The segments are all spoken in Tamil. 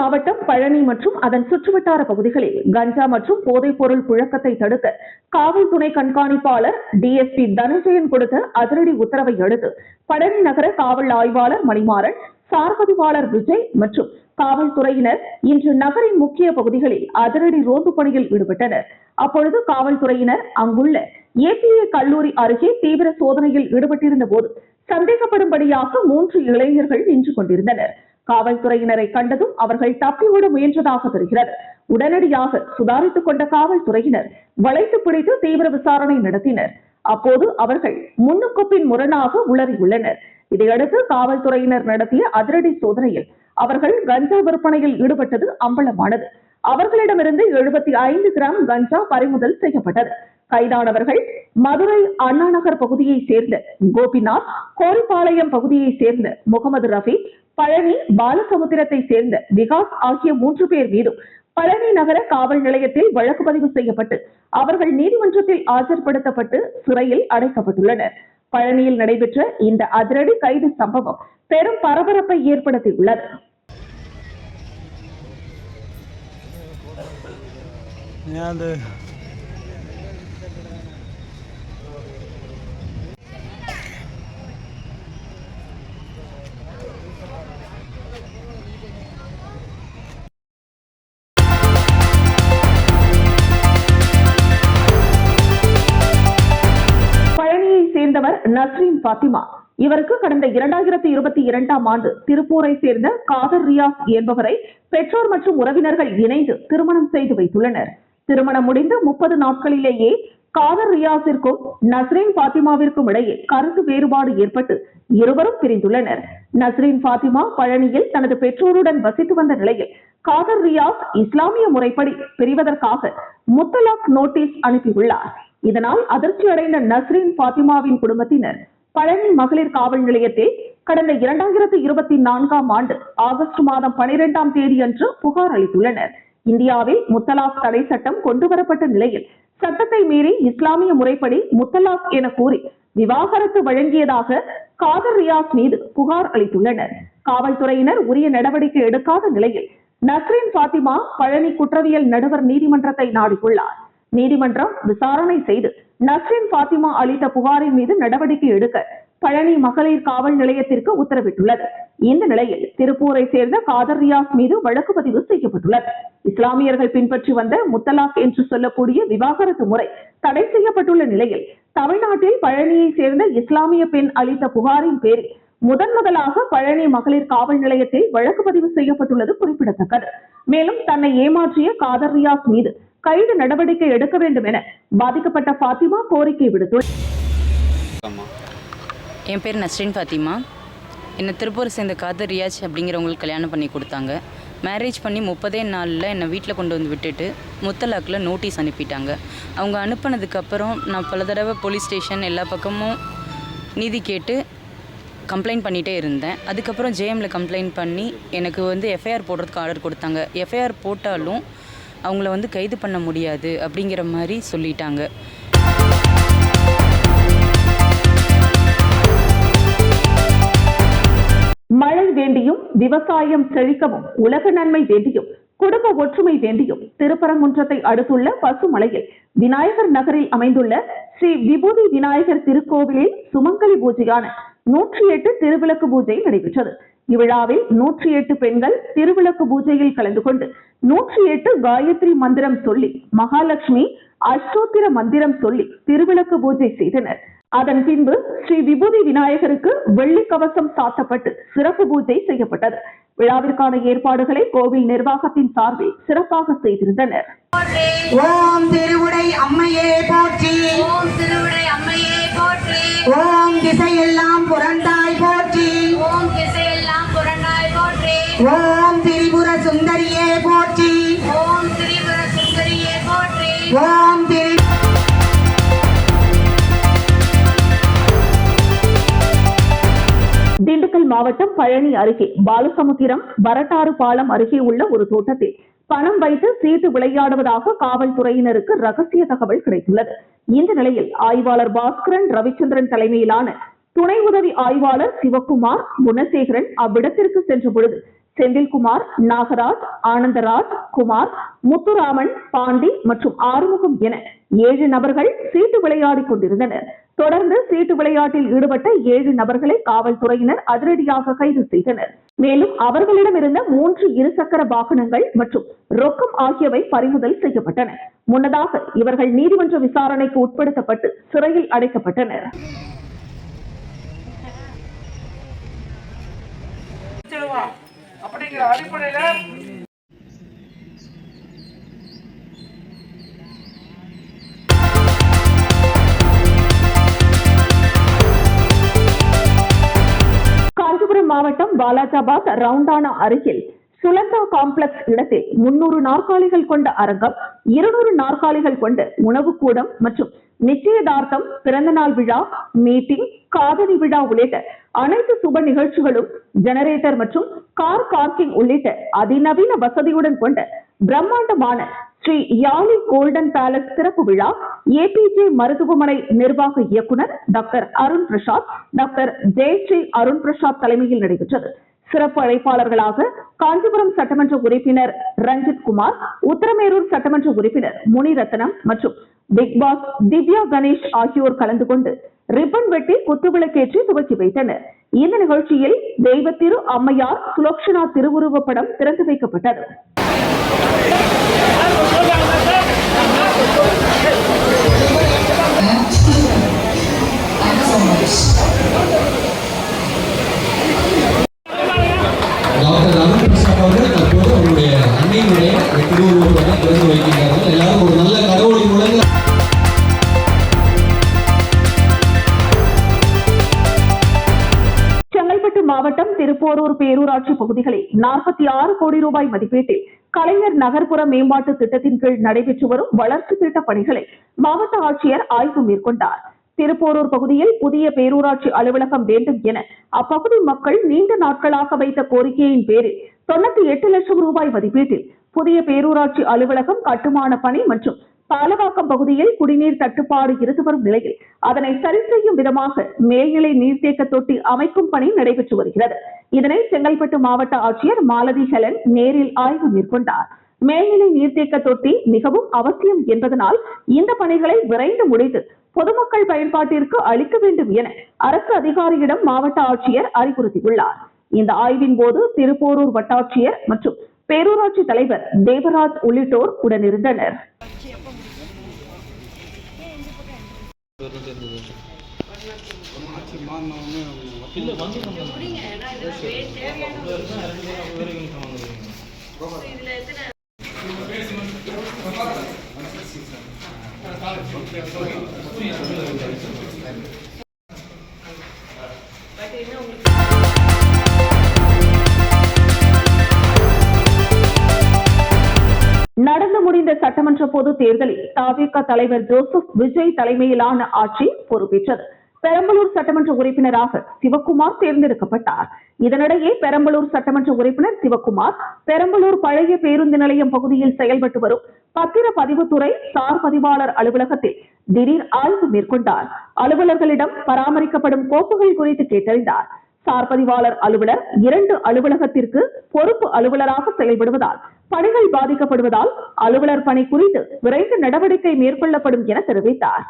மாவட்டம் பழனி மற்றும் அதன் சுற்றுவட்டார பகுதிகளில் கஞ்சா மற்றும் போதைப் பொருள் புழக்கத்தை தடுக்க காவல் துணை கண்காணிப்பாளர் டிஎஸ்பி தனஞ்சயன் கொடுத்த அதிரடி உத்தரவை அடுத்து பழனி நகர காவல் ஆய்வாளர் மணிமாறன், சார்பதிவாளர் விஜய் மற்றும் காவல்துறையினர் இன்று நகரின் முக்கிய பகுதிகளில் அதிரடி ரோந்து பணியில் ஈடுபட்டனர். அப்பொழுது காவல்துறையினர் அங்குள்ள ஏபிஏ கல்லூரி அருகே தீவிர சோதனையில் ஈடுபட்டிருந்த போது சந்தேகப்படும்படியாக 3 இளைஞர்கள் நின்று கொண்டிருந்தனர். காவல்துறையினரை கண்டதும் அவர்கள் தப்பிவிட முயன்றதாக தெரிகிறது. உடனடியாக சுதாரித்துக் கொண்ட காவல்துறையினர் வளைத்து பிடித்து தீவிர விசாரணை நடத்தினர். அப்போது அவர்கள் முன்னுக்கு பின் முரணாக உளறியுள்ளனர். இதையடுத்து காவல்துறையினர் நடத்திய அதிரடி சோதனையில் அவர்கள் கஞ்சா விற்பனையில் ஈடுபட்டது அம்பலமானது. அவர்களிடமிருந்து 75 கிராம் கஞ்சா பறிமுதல் செய்யப்பட்டது. கைதானவர்கள் மதுரை அண்ணாநகர் பகுதியை சேர்ந்த கோபிநாத், கோரிப்பாளையம் பகுதியை சேர்ந்த முகமது ரஃபி, பழனி பாலசமுத்திரத்தை சேர்ந்த விகாஸ் ஆகிய 3 பேர் மீதும் பழனி நகர காவல் நிலையத்தில் வழக்கு பதிவு செய்யப்பட்டு அவர்கள் நீதிமன்றத்தில் ஆஜர்படுத்தப்பட்டு சிறையில் அடைக்கப்பட்டுள்ளனர். பழனியில் நடைபெற்ற இந்த அதிரடி கைது சம்பவம் பெரும் பரபரப்பை ஏற்படுத்தியுள்ளது. நஸ்ரீன் பாத்திமா இவருக்கு கடந்த 2022ஆம் ஆண்டு திருப்பூரை சேர்ந்த காதர் ரியாஸ் என்பவரை பெற்றோர் மற்றும் உறவினர்கள் இணைந்து திருமணம் செய்து வைத்துள்ளனர். திருமணம் முடிந்த 30 நாட்களிலேயே காதர் ரியாஸிற்கும் நஸ்ரீன் பாத்திமாவிற்கும் இடையே கருத்து வேறுபாடு ஏற்பட்டு இருவரும் பிரிந்துள்ளனர். நஸ்ரீன் பாத்திமா பழனியில் தனது பெற்றோருடன் வசித்து வந்த நிலையில் காதர் ரியாஸ் இஸ்லாமிய முறைப்படி பிரிவதற்காக முத்தலாக் நோட்டீஸ் அனுப்பியுள்ளார். இதனால் அதிர்ச்சி அடைந்த நஸ்ரீன் பாத்திமாவின் குடும்பத்தினர் பழனி மகளிர் காவல் நிலையத்தில் கடந்த 2024ஆம் ஆண்டு ஆகஸ்ட் மாதம் 12ஆம் தேதி அன்று புகார் அளித்துள்ளனர். இந்தியாவில் முத்தலாக் தடை சட்டம் கொண்டுவரப்பட்ட நிலையில் சட்டத்தை மீறி இஸ்லாமிய முறைப்படி முத்தலாக் என கூறி விவாகரத்து வழங்கியதாக காதர் ரியாஸ் மீது புகார் அளித்துள்ளனர். காவல்துறையினர் உரிய நடவடிக்கை எடுக்காத நிலையில் நஸ்ரீன் பாத்திமா பழனி குற்றவியல் நடுவர் நீதிமன்றத்தை நாடியுள்ளார். நீதிமன்றம் விசாரணை செய்து நஸ்ரீன் பாத்திமா அளித்த புகாரின் மீது நடவடிக்கை எடுக்க பழனி மகளிர் காவல் நிலையத்திற்கு உத்தரவிட்டுள்ளது. இந்த நிலையில் திருப்பூரை சேர்ந்த காதர் ரியாஸ் மீது வழக்கு பதிவு செய்யப்பட்டுள்ளது. இஸ்லாமியர்கள் பின்பற்றி வந்த முத்தலாக் என்று சொல்லக்கூடிய விவாகரத்து முறை தடை செய்யப்பட்டுள்ள நிலையில் தமிழ்நாட்டில் பழனியை சேர்ந்த இஸ்லாமிய பெண் அளித்த புகாரின் பேரில் முதலாக பழனி மகளிர் காவல் நிலையத்தில் வழக்கு பதிவு செய்யப்பட்டுள்ளது குறிப்பிடத்தக்கது. மேலும் தன்னை ஏமாற்றிய காதர் ரியாஸ் மீது கைது நடவடிக்கை எடுக்க வேண்டும் என பாதிக்கப்பட்ட பாத்திமா கோரிக்கை விடுத்துள்ளார். என் பேர் நஸ்ரீன் பாத்திமா. என்னை திருப்பூர் சேர்ந்த காதர் ரியாஸ் அப்படிங்கிறவங்களுக்கு கல்யாணம் பண்ணி கொடுத்தாங்க. மேரேஜ் பண்ணி 30 நாளில் என்னை வீட்டில் கொண்டு வந்து விட்டுட்டு முத்தலாக்கில் நோட்டீஸ் அனுப்பிட்டாங்க. அவங்க அனுப்பினதுக்கப்புறம் நான் பல தடவை போலீஸ் ஸ்டேஷன் எல்லா பக்கமும் நீதி கேட்டு கம்ப்ளைண்ட் பண்ணிகிட்டே இருந்தேன். அதுக்கப்புறம் ஜேஎம்மில் கம்ப்ளைண்ட் பண்ணி எனக்கு எஃப்ஐஆர் போடுறதுக்கு ஆர்டர் கொடுத்தாங்க. எஃப்ஐஆர் போட்டாலும் அவங்கள கைது பண்ண முடியாது அப்படிங்கிற மாதிரி சொல்லிட்டாங்க. மழை வேண்டியும் விவசாயம் செழிக்கவும் உலக நன்மை வேண்டியும் குடும்ப ஒற்றுமை வேண்டியும் திருப்பரங்குன்றத்தை அடுத்துள்ள பசுமலையில் விநாயகர் நகரில் அமைந்துள்ள ஸ்ரீ விபூதி விநாயகர் திருக்கோவிலில் சுமங்கலி பூஜையான 108 திருவிளக்கு பூஜை நடைபெற்றது. இவ்விழாவில் 108 பெண்கள் திருவிளக்கு பூஜையில் கலந்து கொண்டு 108 காயத்ரி மந்திரம் சொல்லி மகாலட்சுமி அஷ்டோத்திர மந்திரம் சொல்லி திருவிளக்கு பூஜை செய்தனர். அதன் பின்பு ஸ்ரீ விபூதி விநாயகருக்கு வெள்ளி கவசம் சாத்தப்பட்டு சிறப்பு பூஜை செய்யப்பட்டது. விழாவிற்கான ஏற்பாடுகளை கோவில் நிர்வாகத்தின் சார்பில் சிறப்பாக செய்திருந்தனர். ஓம் திருவுடை அம்மையே போற்றி, ஓம் திருவுடை அம்மையே போற்றி, ஓம் திசையெல்லாம் புரண்டாய் போற்றி, ஓம் திசையெல்லாம் புரண்டாய் போற்றி, ஓம் திரிபுர சுந்தரியே போற்றி, ஓம் திரிபுர சுந்தரியே போற்றி, ஓம் திண்டுக்கல் மாவட்டம் பழனி அருகே பாலசமுத்திரம் வரட்டாறு பாலம் அருகே உள்ள ஒரு தோட்டத்தில் பணம் வைத்து சீட்டு விளையாடுவதாக காவல்துறையினருக்கு ரகசிய தகவல் கிடைத்துள்ளது. இந்த நிலையில் ஆய்வாளர் பாஸ்கரன் ரவிச்சந்திரன் தலைமையிலான துணை உதவி ஆய்வாளர் சிவகுமார் குணசேகரன் அவ்விடத்திற்கு சென்ற பொழுது செந்தில்குமார், நாகராஜ், ஆனந்தராஜ், குமார், முத்துராமன், பாண்டி மற்றும் ஆறுமுகம் என 7 நபர்கள் சீட்டு விளையாடிக் கொண்டிருந்தனர். தொடர்ந்து சீட்டு விளையாட்டில் ஈடுபட்ட 7 நபர்களை காவல்துறையினர் அதிரடியாக கைது செய்தனர். மேலும் அவர்களிடமிருந்த 3 இருசக்கர வாகனங்கள் மற்றும் ரொக்கம் ஆகியவை பறிமுதல் செய்யப்பட்டன. முன்னதாக இவர்கள் நீதிமன்ற விசாரணைக்கு உட்படுத்தப்பட்டு சிறையில் அடைக்கப்பட்டனர். அப்படிங்கிற அடிப்படையில காஞ்சிபுரம் மாவட்டம் வாலாஜாபாத் ரவுண்டானா அருகில் சுலந்தா காம்ப்ளெக்ஸ் இடத்தில் 300 நாற்காலிகள் கொண்ட அரங்கம், 200 நாற்காலிகள் கொண்ட உணவு கூடம் மற்றும் நிச்சயதார்த்தம், பிறந்தநாள் விழா, மீட்டிங், காதணி விழா உள்ளிட்ட அனைத்து சுப நிகழ்ச்சிகளும் ஜெனரேட்டர் மற்றும் கார் பார்க்கிங் உள்ளிட்ட அதிநவீன வசதியுடன் கொண்ட பிரம்மாண்டமான ஸ்ரீ யாலி கோல்டன் பேலஸ் திறப்பு விழா ஏபிஜே மருத்துவமனை நிர்வாக இயக்குனர் டாக்டர் அருண் பிரசாத், டாக்டர் ஜெயஸ்ரீ அருண் பிரசாத் தலைமையில் நடைபெற்றது. சிறப்பு அழைப்பாளர்களாக காஞ்சிபுரம் சட்டமன்ற உறுப்பினர் ரஞ்சித் குமார், உத்தரமேரூர் சட்டமன்ற உறுப்பினர் முனிரத்னம் மற்றும் பிக் பாஸ் திவ்யா கணேஷ் ஆகியோர் கலந்து கொண்டு ரிப்பன் வெட்டி குத்துவிளக்கேற்றி துவக்கி வைத்தனர். இந்த நிகழ்ச்சியில் தெய்வ திரு அம்மையார் சுலோக்ஷனா திருவுருவ படம் திறந்து வைக்கப்பட்டது. டாக்டர் அருண் பிரசாத் அவர்கள் தற்போது அவருடைய அன்னையினுடைய திருவுருவத்தை திறந்து வைக்கிறார்கள். எல்லாரும் ஒரு நல்ல கடவுளை முழங்க. செங்கல்பட்டு மாவட்டம் திருப்போரூர் பேரூராட்சி பகுதிகளில் 46 கோடி ரூபாய் மதிப்பீட்டில் கலைஞர் நகர்ப்புற மேம்பாட்டு திட்டத்தின் கீழ் நடைபெற்று வரும் வளர்ச்சி திட்ட பணிகளை மாவட்ட ஆட்சியர் ஆய்வு மேற்கொண்டார். திருப்போரூர் பகுதியில் புதிய பேரூராட்சி அலுவலகம் வேண்டும் என அப்பகுதி மக்கள் நீண்ட நாட்களாக வைத்த கோரிக்கையின் பேரில் 98 லட்சம் ரூபாய் மதிப்பீட்டில் புதிய பேரூராட்சி அலுவலகம் கட்டுமான பணி மற்றும் பாலவாக்கம் பகுதியில் குடிநீர் தட்டுப்பாடு இருந்து வரும் நிலையில் அதனை சரி செய்யும் விதமாக மேல்நிலை நீர்த்தேக்க தொட்டி அமைக்கும் பணி நடைபெற்று வருகிறது. இதனை செங்கல்பட்டு மாவட்ட ஆட்சியர் மாலதி ஹெலன் நேரில் ஆய்வு மேற்கொண்டார். மேல்நிலை நீர்த்தேக்க தொட்டி மிகவும் அவசியம் என்பதனால் இந்த பணிகளை விரைந்து முடித்து பொதுமக்கள் பயன்பாட்டிற்கு அளிக்க வேண்டும் என அரசு அதிகாரியிடம் மாவட்ட ஆட்சியர் அறிவுறுத்தியுள்ளார். இந்த ஆய்வின் போது திருப்போரூர் வட்டாட்சியர் மற்றும் பேரூராட்சி தலைவர் தேவராஜ் உள்ளிட்டோர் உடனிருந்தனர். நடந்து முடிந்த சட்டமன்ற பொது தேர்தலில் தவிக தலைவர் ஜோசப் விஜய் தலைமையிலான ஆட்சி பொறுப்பேற்றது. பெரம்பலூர் சட்டமன்ற உறுப்பினராக சிவக்குமார் தேர்ந்தெடுக்கப்பட்டார். இதனிடையே பெரம்பலூர் சட்டமன்ற உறுப்பினர் சிவக்குமார் பெரம்பலூர் பழைய பேருந்து நிலையம் பகுதியில் செயல்பட்டு வரும் பத்திரப்பதிவுத்துறை சார் பதிவாளர் அலுவலகத்தில் திடீர் ஆய்வு மேற்கொண்டார். அலுவலர்களிடம் பராமரிக்கப்படும் கோப்புகள் குறித்து கேட்டறிந்தார். சார் பதிவாளர் அலுவலர் 2 அலுவலகத்திற்கு பொறுப்பு அலுவலராக செயல்படுவதால் பணிகள் பாதிக்கப்படுவதால் அலுவலர் பணி குறித்து விரைந்து நடவடிக்கை மேற்கொள்ளப்படும் என தெரிவித்தார்.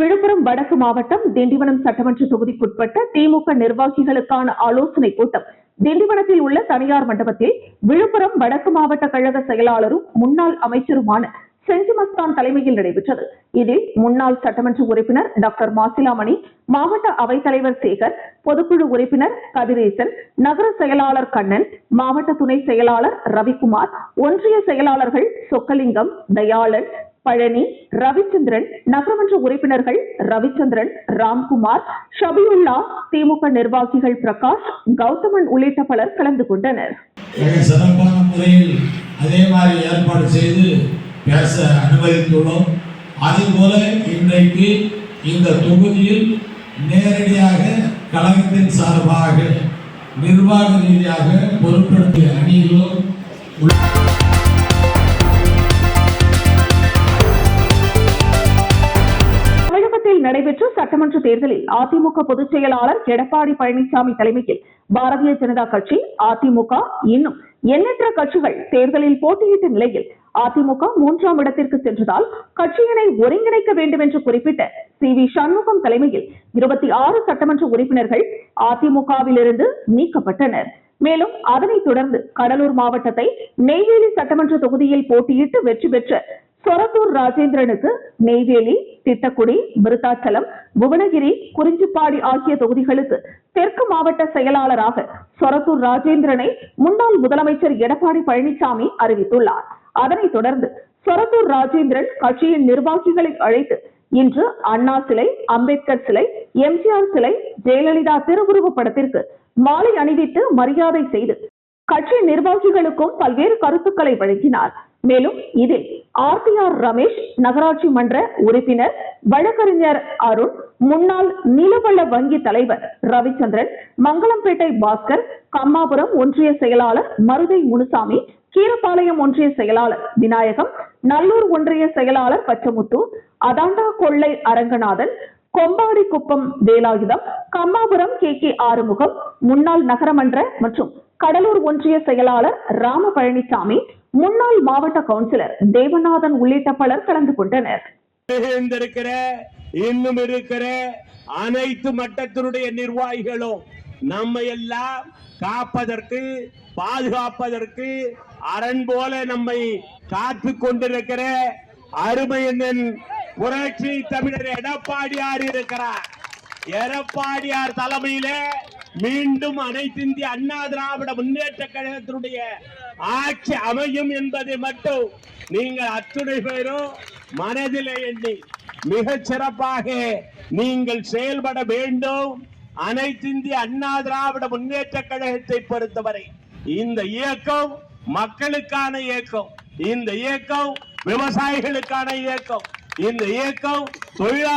விழுப்புரம் வடக்கு மாவட்டம் திண்டிவனம் சட்டமன்ற தொகுதிக்குட்பட்ட திமுக நிர்வாகிகளுக்கான ஆலோசனை கூட்டம் திண்டிவனத்தில் உள்ள தனியார் மண்டபத்தில் விழுப்புரம் வடக்கு மாவட்ட கழக செயலாளரும் முன்னாள் அமைச்சருமான செஞ்சிமஸ்தான் தலைமையில் நடைபெற்றது. இதில் முன்னாள் சட்டமன்ற உறுப்பினர் டாக்டர் மாசிலாமணி, மாவட்ட அவைத்தலைவர் சேகர், பொதுக்குழு உறுப்பினர் கதிரேசன், நகர செயலாளர் கண்ணன், மாவட்ட துணை செயலாளர் ரவிக்குமார், ஒன்றிய செயலாளர்கள் சொக்கலிங்கம், தயாளன், பழனி, ரவிச்சந்திரன், நகரமன்ற உறுப்பினர்கள் ரவிச்சந்திரன், ராம்குமார், ஷபியுல்லா, திமுக நிர்வாகிகள் பிரகாஷ், கௌதமன் உள்ளிட்ட பலர் கலந்து கொண்டனர். மிக சிறப்பான முறையில் அதே மாதிரி ஏற்பாடு செய்து பேச அனுமதித்துள்ளோம். அதேபோல இன்றைக்கு இந்த தொகுதியில் நேரடியாக கழகத்தின் சார்பாக நிர்வாக ரீதியாக பொறுப்பெடுத்த அணிகளும் தமிழகத்தில் நடைபெற்ற சட்டமன்ற தேர்தலில் அதிமுக பொதுச் செயலாளர் எடப்பாடி பழனிசாமி தலைமையில் பாரதிய ஜனதா கட்சி, அதிமுக இன்னும் எண்ணற்ற கட்சிகள் தேர்தலில் போட்டியிட்ட நிலையில் அதிமுக 3ஆம் இடத்திற்கு சென்றதால் கட்சியினை ஒருங்கிணைக்க வேண்டும் என்று குறிப்பிட்ட சி.வி. சண்முகம் தலைமையில் 26 சட்டமன்ற உறுப்பினர்கள் அதிமுகவிலிருந்து நீக்கப்பட்டனர். மேலும் அதனைத் தொடர்ந்து கடலூர் மாவட்டத்தை நெய்வேலி சட்டமன்ற தொகுதியில் போட்டியிட்டு வெற்றி பெற்ற சொரத்தூர் ராஜேந்திரனுக்கு நெய்வேலி, திட்டக்குடி, விருத்தாச்சலம், புவனகிரி, குறிஞ்சிப்பாடி ஆகிய தொகுதிகளுக்கு தெற்கு மாவட்ட செயலாளராக சொரத்தூர் ராஜேந்திரனை முன்னாள் முதலமைச்சர் எடப்பாடி பழனிசாமி அறிவித்துள்ளார். அதனைத் தொடர்ந்து சொரத்தூர் ராஜேந்திரன் கட்சியின் நிர்வாகிகளை அழைத்து இன்று அண்ணா சிலை, அம்பேத்கர் சிலை, எம்ஜிஆர் சிலை, ஜெயலலிதா திருவுருவ படத்திற்கு மாலை அணிவித்து மரியாதை செய்து கட்சி நிர்வாகிகளுக்கும் பல்வேறு கருத்துக்களை வழங்கினார். மேலும் இதில் ஆர்.டி.ஆர். ரமேஷ், நகராட்சி மன்ற உறுப்பினர் வழக்கறிஞர் அருண், முன்னாள் நிலவள வங்கி தலைவர் ரவிச்சந்திரன், மங்களம்பேட்டை பாஸ்கர், கம்மாபுரம் ஒன்றிய செயலாளர் மருதை முனுசாமி, கீரப்பாளையம் ஒன்றிய செயலாளர் விநாயகம், நல்லூர் ஒன்றிய செயலாளர் பச்சமுத்து, அதாண்டா கொள்ளை அரங்கநாதன், கொம்பாடி குப்பம் வேலாயுதம், கம்மாபுரம் கே ஆறுமுகம், முன்னாள் நகரமன்ற மற்றும் கடலூர் ஒன்றிய செயலாளர் ராம பழனிசாமி, முன்னாள் மாவட்ட கவுன்சிலர் தேவநாதன் உள்ளிட்ட பலர் கலந்து கொண்டனர். இன்னும் இருக்கிற அனைத்து மட்டத்தினுடைய நிர்வாகிகளும் நம்மை எல்லாம் காப்பதற்கு, பாதுகாப்பதற்கு அரண் போல நம்மை காத்து கொண்டிருக்கிற அருமையண்ணன் புரட்சி தமிழர் எடப்பாடியார் இருக்கிறார். எடப்பாடியார் தலைமையில மீண்டும் அனைத்து இந்திய அண்ணா திராவிட முன்னேற்ற கழகத்தினுடைய ஆட்சி அமையும் என்பதை மட்டும் நீங்கள் அத்துணை பேரும் மனதிலே எண்ணி மிகச் சிறப்பாக நீங்கள் செயல்பட வேண்டும். அனைத்து இந்திய அண்ணா திராவிட முன்னேற்ற கழகத்தை பொறுத்தவரை இந்த இயக்கம் மக்களுக்கான இயக்கம், இந்த இயக்கம் விவசாயிகளுக்கான இயக்கம், இந்த இயக்கம் தொழிலாளர்